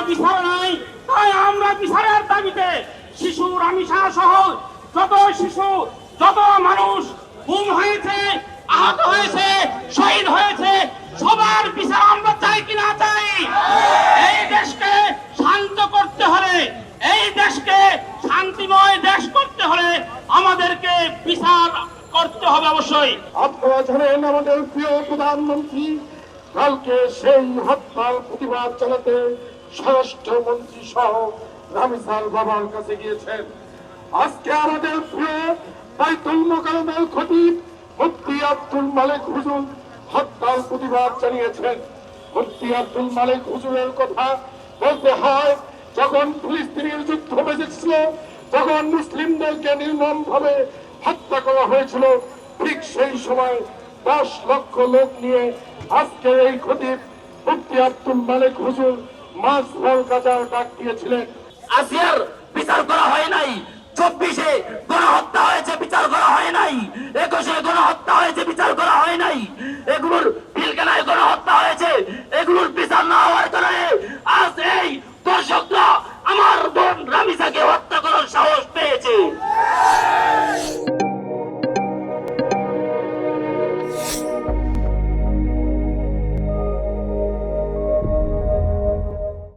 বিচার নাই, তাই আমরা বিচারের দাবিতে শিশু রামিসা সহ যত শিশু, যত মানুষ গুম হয়েছে, আহত হয়েছে, শহীদ হয়েছে, সবার বিচার আমরা চাই কিনা চাই। এই দেশকে শান্ত করতে হলে, এই দেশকে শান্তিময় দেশ করতে হলে আমাদেরকে বিচার করতে হবে অবশ্যই। আপনারা জানেন আমাদের প্রিয় প্রধানমন্ত্রী কালকে সেই হত্যার প্রতিবাদ জানাতে স্বরাষ্ট্রমন্ত্রী সহ রামিসার বাবার কাছে গিয়েছেন। আজকে আমাদের প্রিয় বাইতুল মোকাররমের খতিব মুফতি আব্দুল মালিক হুজুর হত্যার প্রতিবাদ জানিয়েছেন। মুফতি আব্দুল মালিক হুজুরের কথা বলতে হয়, যখন ফিলিস্তিনের যুদ্ধ বেজেছিল, যখন মুসলিমদেরকে নির্মম ভাবে হত্যা করা হয়েছিল, ঠিক সেই সময় 10 লক্ষ লোক নিয়ে আজকে এই খতিব মুফতি আব্দুল মালিক হুজুর মাস ফল গাজার ডাক দিয়েছিলেন। আসিয়ার বিচার করা হয় নাই, 24-এ গণহত্যা হয়েছে বিচার করা হয় নাই, 21-এ গণহত্যা হয়েছে বিচার করা হয় নাই।